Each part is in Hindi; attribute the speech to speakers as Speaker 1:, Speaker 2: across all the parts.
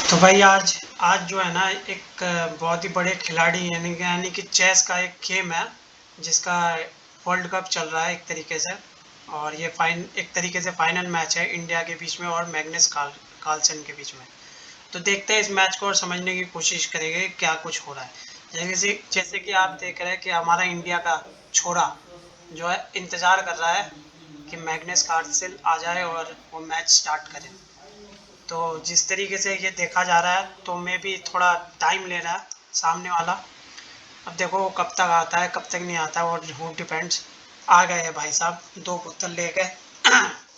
Speaker 1: तो भाई आज आज जो है ना एक बहुत ही बड़े खिलाड़ी यानी कि चेस का एक गेम है जिसका वर्ल्ड कप चल रहा है एक तरीके से। और ये एक तरीके से फाइनल मैच है इंडिया के बीच में और कार्लसन के बीच में। तो देखते हैं इस मैच को और समझने की कोशिश करेंगे क्या कुछ हो रहा है। जैसे कि आप देख रहे हैं कि हमारा इंडिया का छोरा जो है इंतज़ार कर रहा है कि मैग्नेस कार्लसन आ जाए और वो मैच स्टार्ट करें। तो जिस तरीके से ये देखा जा रहा है तो मैं भी थोड़ा टाइम ले रहा है सामने वाला। अब देखो वो कब तक आता है कब तक नहीं आता है और वो डिपेंड्स। आ गए हैं भाई साहब दो बोतल ले गए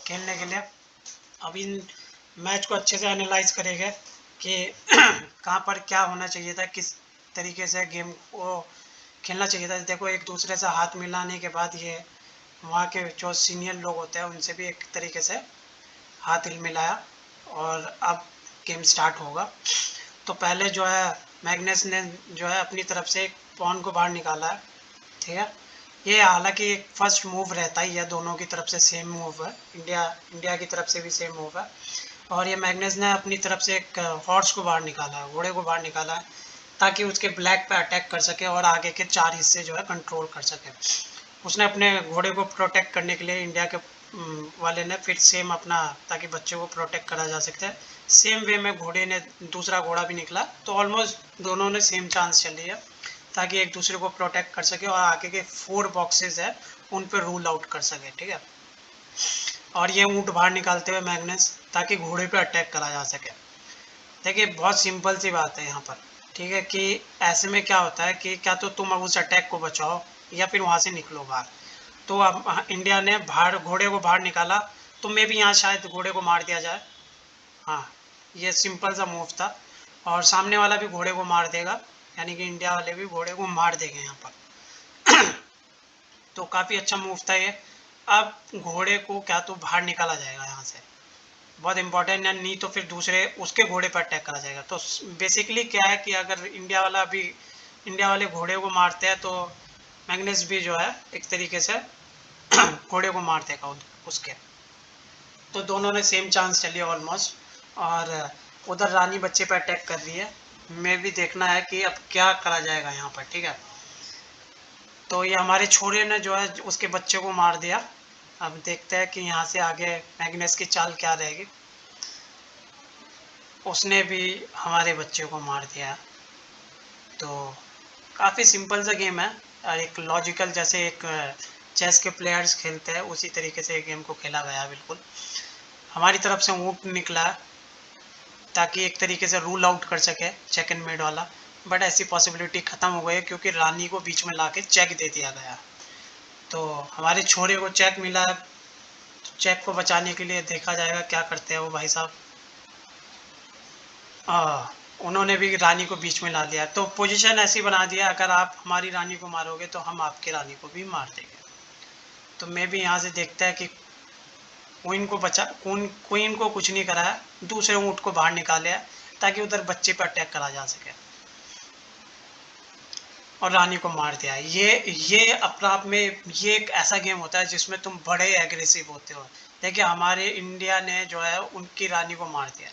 Speaker 1: खेलने के लिए। अब इन मैच को अच्छे से एनालाइज करेंगे कि कहाँ पर क्या होना चाहिए था, किस तरीके से गेम को खेलना चाहिए था। देखो एक दूसरे से हाथ मिलाने के बाद ये वहाँ के जो सीनियर लोग होते हैं उनसे भी एक तरीके से हाथ मिलाया और अब गेम स्टार्ट होगा। तो पहले जो है मैग्नस ने जो है अपनी तरफ से एक पॉन को बाहर निकाला है। ठीक है, ये हालांकि एक फर्स्ट मूव रहता ही है, दोनों की तरफ से सेम मूव है, इंडिया इंडिया की तरफ से भी सेम मूव है। और ये मैग्नस ने अपनी तरफ से एक हॉर्स को बाहर निकाला है, घोड़े को बाहर निकाला है ताकि उसके ब्लैक पे अटैक कर सके और आगे के चार हिस्से जो है कंट्रोल कर सके। उसने अपने घोड़े को प्रोटेक्ट करने के लिए इंडिया के वाले ने फिर सेम अपना, ताकि बच्चे को प्रोटेक्ट करा जा सकता है, सेम वे में घोड़े ने दूसरा घोड़ा भी निकला। तो ऑलमोस्ट दोनों ने सेम चांस चली है ताकि एक दूसरे को प्रोटेक्ट कर सके और आगे के 4 बॉक्सेस है उन पर रूल आउट कर सके। ठीक है, और ये ऊँट बाहर निकालते हुए मैग्नस ताकि घोड़े पे अटैक करा जा सके। देखिए बहुत सिंपल सी बात है यहाँ पर। ठीक है, कि ऐसे में क्या होता है कि क्या तो तुम अब उस अटैक को बचाओ या फिर वहाँ से निकलो बाहर। तो अब इंडिया ने बाहर घोड़े को बाहर निकाला, तो मे भी यहाँ शायद घोड़े को मार दिया जाए। हाँ, ये सिंपल सा मूव था और सामने वाला भी घोड़े को मार देगा, यानी कि इंडिया वाले भी घोड़े को मार देंगे यहाँ पर। तो काफ़ी अच्छा मूव था ये। अब घोड़े को क्या तो बाहर निकाला जाएगा यहाँ से, बहुत इंपॉर्टेंट है, नहीं तो फिर दूसरे उसके घोड़े पर अटैक करा जाएगा। तो बेसिकली क्या है कि अगर इंडिया वाले घोड़े को मारते हैं तो मैग्नस भी जो है एक तरीके से घोड़े को मार देगा उसके। तो दोनों ने सेम चांस चली ऑलमोस्ट। और उधर रानी बच्चे पर अटैक कर रही है। मैं भी देखना है कि अब क्या करा जाएगा यहाँ पर। ठीक है, तो ये हमारे छोरे ने जो है उसके बच्चे को मार दिया। अब देखते हैं कि यहाँ से आगे मैग्नस की चाल क्या रहेगी। उसने भी हमारे बच्चे को मार दिया। तो काफ़ी सिंपल सा गेम है और एक लॉजिकल, जैसे एक चेस के प्लेयर्स खेलते हैं उसी तरीके से गेम को खेला गया है बिल्कुल। हमारी तरफ से ऊँट निकला है ताकि एक तरीके से रूल आउट कर सके चेक एंड मेड वाला। बट ऐसी पॉसिबिलिटी ख़त्म हो गई है क्योंकि रानी को बीच में ला के चेक दे दिया गया। तो हमारे छोरे को चेक मिला है। चेक को बचाने के लिए देखा जाएगा क्या करते हैं वो भाई साहब। उन्होंने भी रानी को बीच में ला दिया, तो पोजीशन ऐसी बना दिया, अगर आप हमारी रानी को मारोगे तो हम आपकी रानी को भी मार देंगे। तो मैं भी यहाँ से देखता है कि क्वीन को कुछ नहीं करा है, दूसरे ऊँट को बाहर निकाले है ताकि उधर बच्चे पर अटैक करा जा सके और रानी को मार दिया। ये अपने आप में ये एक ऐसा गेम होता है जिसमें तुम बड़े एग्रेसिव होते हो। देखिए हमारे इंडिया ने जो है उनकी रानी को मार दिया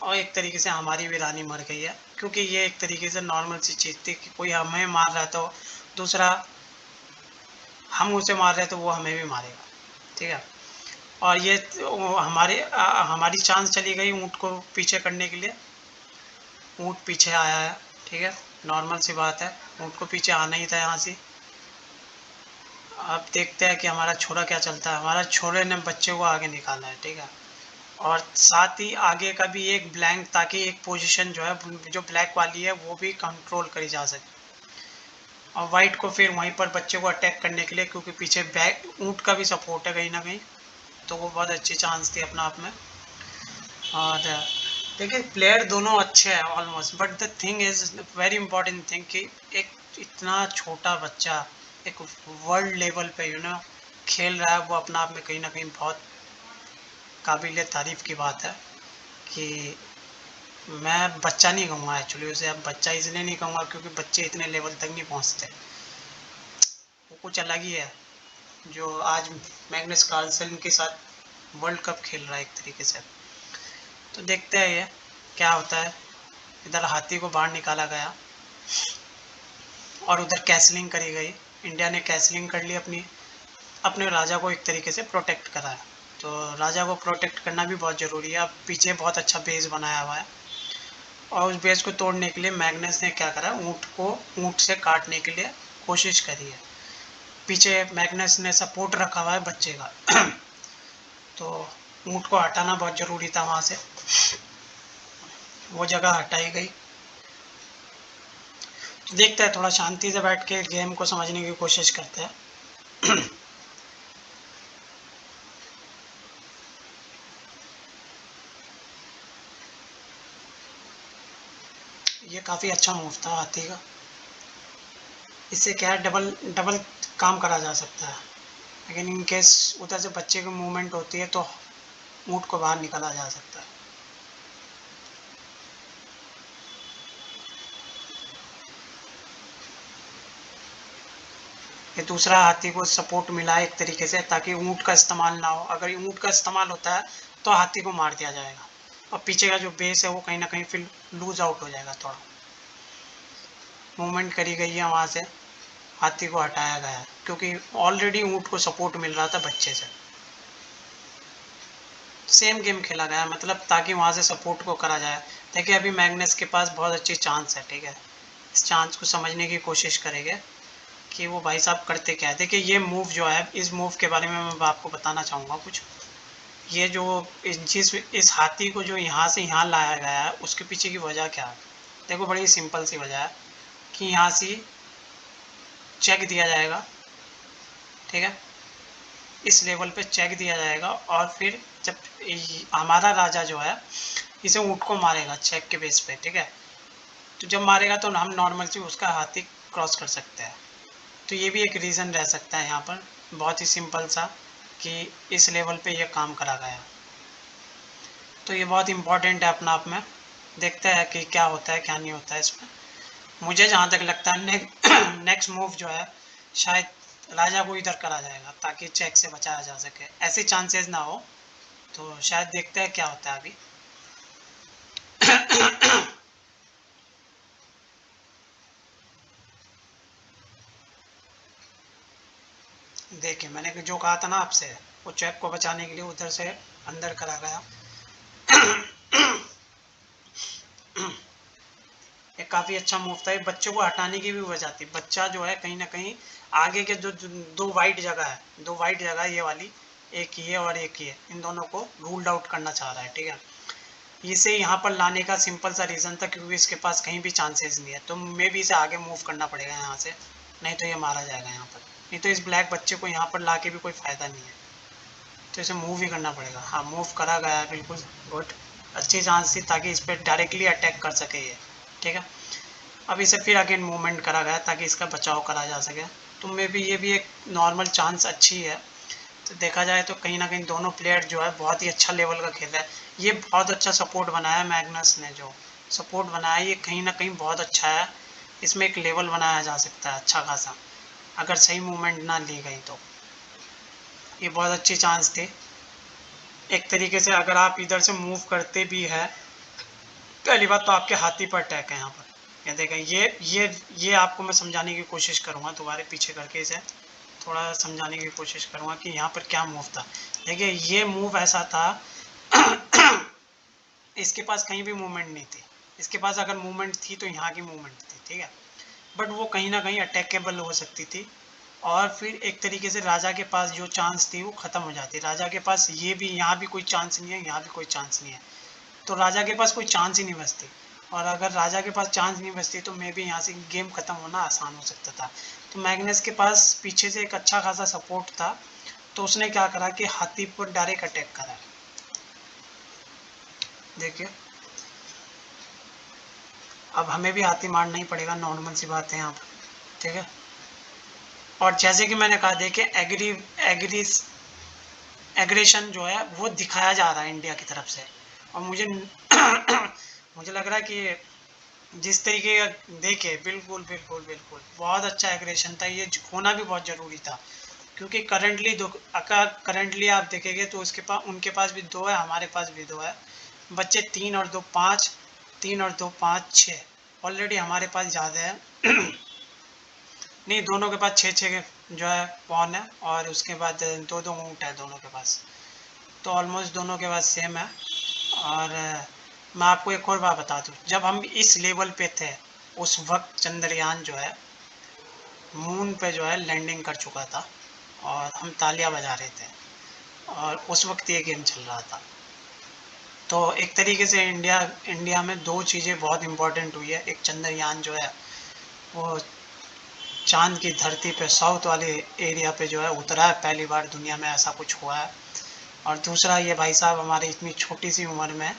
Speaker 1: और एक तरीके से हमारी भी रानी मर गई है, क्योंकि ये एक तरीके से नॉर्मल सी चीज़ थी कि कोई हमें मार रहा है तो दूसरा हम उसे मार रहे हैं तो वो हमें भी मारेगा। ठीक है, और ये हमारी चांस चली गई ऊँट को पीछे करने के लिए। ऊँट पीछे आया है। ठीक है, नॉर्मल सी बात है, ऊँट को पीछे आना ही था यहाँ से। अब देखते हैं कि हमारा छोरा क्या चलता है। हमारा छोरे ने बच्चे को आगे निकाला है। ठीक है, और साथ ही आगे का भी एक ब्लैंक, ताकि एक पोजीशन जो है जो ब्लैक वाली है वो भी कंट्रोल करी जा सके। और वाइट को फिर वहीं पर बच्चे को अटैक करने के लिए, क्योंकि पीछे बैक ऊँट का भी सपोर्ट है कहीं ना कहीं, तो वो बहुत अच्छी चांस थी अपना आप में। और देखिए प्लेयर दोनों अच्छे हैं almost, but the thing is very important thing कि एक इतना छोटा बच्चा एक वर्ल्ड लेवल पे खेल रहा है, वो अपना आप में कहीं ना कहीं बहुत काबिल तारीफ़ की बात है। कि मैं बच्चा नहीं कहूँगा एक्चुअली उसे, अब बच्चा इसलिए नहीं कहूँगा क्योंकि बच्चे इतने लेवल तक नहीं पहुँचते, वो कुछ अलग ही है जो आज मैग्नस कार्लसन के साथ वर्ल्ड कप खेल रहा है एक तरीके से। तो देखते हैं ये। क्या होता है, इधर हाथी को बाहर निकाला गया और उधर कैसलिंग करी गई। इंडिया ने कैसलिंग कर ली, अपने राजा को एक तरीके से प्रोटेक्ट करा है। तो राजा को प्रोटेक्ट करना भी बहुत ज़रूरी है। अब पीछे बहुत अच्छा बेस बनाया हुआ है और उस बेस को तोड़ने के लिए मैग्नस ने क्या करा, ऊँट से काटने के लिए कोशिश करी है। पीछे मैग्नस ने सपोर्ट रखा हुआ है बच्चे का तो ऊँट को हटाना बहुत ज़रूरी था वहाँ से, वो जगह हटाई गई। तो देखते हैं, थोड़ा शांति से बैठ के गेम को समझने की कोशिश करते हैं। ये काफ़ी अच्छा मूव था हाथी का। इससे क्या है, डबल डबल काम करा जा सकता है। लेकिन इन केस उधर से बच्चे की मूवमेंट होती है तो ऊँट को बाहर निकाला जा सकता है। ये दूसरा हाथी को सपोर्ट मिला है एक तरीके से, ताकि ऊँट का इस्तेमाल ना हो। अगर ऊँट का इस्तेमाल होता है तो हाथी को मार दिया जाएगा और पीछे का जो बेस है वो कहीं ना कहीं फिर लूज आउट हो जाएगा। थोड़ा मूवमेंट करी गई है वहाँ से, हाथी को हटाया गया है क्योंकि ऑलरेडी ऊँट को सपोर्ट मिल रहा था बच्चे से। सेम गेम खेला गया मतलब, ताकि वहाँ से सपोर्ट को करा जाए। देखिए अभी मैग्नस के पास बहुत अच्छी चांस है, ठीक है। इस चांस को समझने की कोशिश करेंगे कि वो भाई साहब करते क्या है। देखिए ये मूव जो है, इस मूव के बारे में मैं आपको बताना चाहूँगा कुछ। ये जो इस हाथी को जो यहाँ से यहाँ लाया गया है, उसके पीछे की वजह क्या है। देखो बड़ी सिंपल सी वजह है कि यहाँ से चेक दिया जाएगा, ठीक है। इस लेवल पे चेक दिया जाएगा और फिर जब हमारा राजा जो है इसे ऊँट को मारेगा चेक के बेस पे, ठीक है। तो जब मारेगा तो हम नॉर्मल से उसका हाथी क्रॉस कर सकते हैं। तो ये भी एक रीज़न रह सकता है यहाँ पर, बहुत ही सिंपल सा, कि इस लेवल पे ये काम करा गया। तो ये बहुत इम्पॉर्टेंट है अपना आप में। देखते हैं कि क्या होता है क्या नहीं होता है इसमें। मुझे जहाँ तक लगता है नेक्स्ट मूव जो है शायद राजा को इधर करा जाएगा ताकि चेक से बचाया जा सके। ऐसे चांसेस ना हो तो शायद देखते हैं क्या होता है अभी। देखिए मैंने जो कहा था ना आपसे, वो चेक को बचाने के लिए उधर से अंदर करा गया। ये काफ़ी अच्छा मूव था। ये बच्चों को हटाने की भी वजह थी। बच्चा जो है कहीं ना कहीं आगे के जो दो वाइट जगह है, दो वाइट जगह ये वाली, एक ये और एक ये, इन दोनों को रूल्ड आउट करना चाह रहा है, ठीक है। इसे यहाँ पर लाने का सिंपल सा रीज़न था क्योंकि इसके पास कहीं भी चांसेस नहीं है, तो मे भी इसे आगे मूव करना पड़ेगा यहाँ से, नहीं तो ये मारा जाएगा यहाँ पर। नहीं तो इस ब्लैक बच्चे को यहाँ पर ला के भी कोई फ़ायदा नहीं है, तो इसे मूव ही करना पड़ेगा। हाँ मूव करा गया है, बिल्कुल गुड, अच्छी चांस थी ताकि इस पर डायरेक्टली अटैक कर सके ये, ठीक है। अब इसे फिर अगेन मूवमेंट करा गया ताकि इसका बचाव करा जा सके। तो मे भी ये भी एक नॉर्मल चांस अच्छी है। तो देखा जाए तो कहीं ना कहीं दोनों प्लेयर जो है बहुत ही अच्छा लेवल का खेल रहा है। ये बहुत अच्छा सपोर्ट बनाया है मैग्नस ने, जो सपोर्ट बनाया ये कहीं ना कहीं बहुत अच्छा है। इसमें एक लेवल बनाया जा सकता है अच्छा खासा, अगर सही मूवमेंट ना ली गई तो। ये बहुत अच्छी चांस थी एक तरीके से। अगर आप इधर से मूव करते भी है, पहली बात तो आपके हाथी पर अटैक है यहाँ पर। ये देखें, ये आपको मैं समझाने की कोशिश करूँगा, दोबारा पीछे करके इसे थोड़ा समझाने की कोशिश करूँगा कि यहाँ पर क्या मूव था। देखिए ये मूव ऐसा था इसके पास कहीं भी मूवमेंट नहीं थी। इसके पास अगर मूवमेंट थी तो यहाँ की मूवमेंट थी, ठीक है। बट वो कहीं ना कहीं अटैकेबल हो सकती थी और फिर एक तरीके से राजा के पास जो चांस थी वो ख़त्म हो जाती। राजा के पास ये भी, यहाँ भी कोई चांस नहीं है, यहाँ भी कोई चांस नहीं है, तो राजा के पास कोई चांस ही नहीं बचती। और अगर राजा के पास चांस नहीं बचती तो मे भी यहाँ से गेम ख़त्म होना आसान हो सकता था। तो मैग्नस के पास पीछे से एक अच्छा खासा सपोर्ट था, तो उसने क्या करा कि हाथी पर डायरेक्ट अटैक करा। देखिए अब हमें भी हाथी मारना ही पड़ेगा, नॉर्मल सी बात है यहाँ पर, ठीक है। और जैसे कि मैंने कहा, देखिए एग्रेशन जो है वो दिखाया जा रहा है इंडिया की तरफ से। और मुझे मुझे लग रहा है कि जिस तरीके का, देखिए बिल्कुल बिल्कुल बिल्कुल बहुत अच्छा एग्रेशन था। ये होना भी बहुत ज़रूरी था क्योंकि करंटली आप देखेंगे तो उसके पास, उनके पास भी दो है, हमारे पास भी दो है। बच्चे 3 और 2 5, 3 और 2 5 6। ऑलरेडी हमारे पास ज़्यादा है नहीं, दोनों के पास 6 जो है पॉन है, और उसके बाद 2 ऊँट है दोनों के पास, तो ऑलमोस्ट दोनों के पास सेम है। और मैं आपको एक और बात बता दूँ, जब हम इस लेवल पे थे उस वक्त चंद्रयान जो है मून पे जो है लैंडिंग कर चुका था, और हम तालियां बजा रहे थे, और उस वक्त ये गेम चल रहा था। तो एक तरीके से इंडिया में 2 चीज़ें बहुत इम्पोर्टेंट हुई है। एक चंद्रयान जो है वो चांद की धरती पे साउथ वाले एरिया पे जो है उतरा है, पहली बार दुनिया में ऐसा कुछ हुआ है। और दूसरा, ये भाई साहब हमारी इतनी छोटी सी उम्र में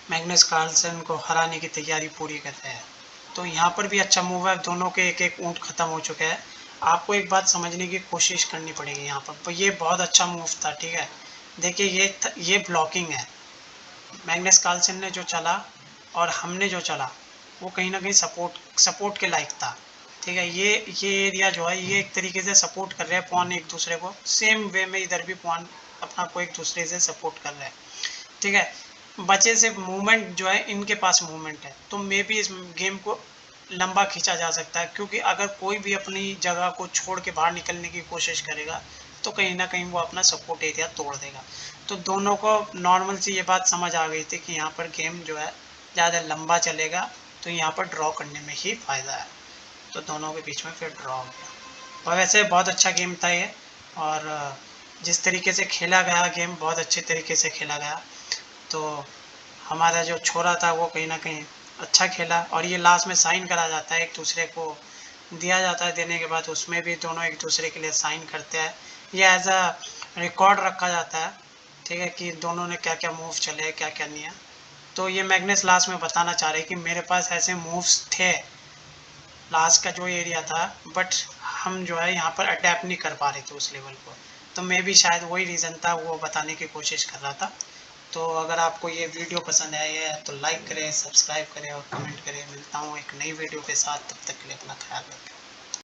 Speaker 1: मैग्नस कार्लसन को हराने की तैयारी पूरी कर रहे हैं। तो यहाँ पर भी अच्छा मूव है, दोनों के एक एक ऊँट ख़त्म हो चुके हैं। आपको एक बात समझने की कोशिश करनी पड़ेगी यहाँ पर, ये बहुत अच्छा मूव था, ठीक है। देखिए ये ब्लॉकिंग है, मैग्नस कार्लसन ने जो चला और हमने जो चला वो कहीं ना कहीं सपोर्ट के लायक था, ठीक है। ये एरिया जो है ये एक तरीके से सपोर्ट कर रहे हैं पॉन एक दूसरे को, सेम वे में इधर भी पॉन अपना को एक दूसरे से सपोर्ट कर रहे हैं, ठीक है। बचे से मूवमेंट जो है इनके पास मूवमेंट है, तो मे बी इस गेम को लंबा खींचा जा सकता है, क्योंकि अगर कोई भी अपनी जगह को छोड़ के बाहर निकलने की कोशिश करेगा तो कहीं ना कहीं वो अपना सपोर्ट एरिया तोड़ देगा। तो दोनों को नॉर्मल सी ये बात समझ आ गई थी कि यहाँ पर गेम जो है ज़्यादा लंबा चलेगा, तो यहाँ पर ड्रॉ करने में ही फ़ायदा है। तो दोनों के बीच में फिर ड्रॉ हो गया। और वैसे बहुत अच्छा गेम था ये, और जिस तरीके से खेला गया गेम बहुत अच्छे तरीके से खेला गया। तो हमारा जो छोरा था वो कहीं ना कहीं अच्छा खेला, और ये लास्ट में साइन करा जाता है, एक दूसरे को दिया जाता है, देने के बाद उसमें भी दोनों एक दूसरे के लिए साइन करते हैं। ये एज अ रिकॉर्ड रखा जाता है, ठीक है, कि दोनों ने क्या क्या मूव चले क्या क्या नहीं है। तो ये मैग्नस लास्ट में बताना चाह रहे कि मेरे पास ऐसे मूव्स थे लास्ट का जो एरिया था, बट हम जो है यहाँ पर अटैप नहीं कर पा रहे थे उस लेवल को। तो मे भी शायद वही रीज़न था, वो बताने की कोशिश कर रहा था। तो अगर आपको ये वीडियो पसंद आई है तो लाइक करें, सब्सक्राइब करें और कमेंट करें। मिलता हूँ एक नई वीडियो के साथ, तब तक के लिए अपना ख्याल रखें।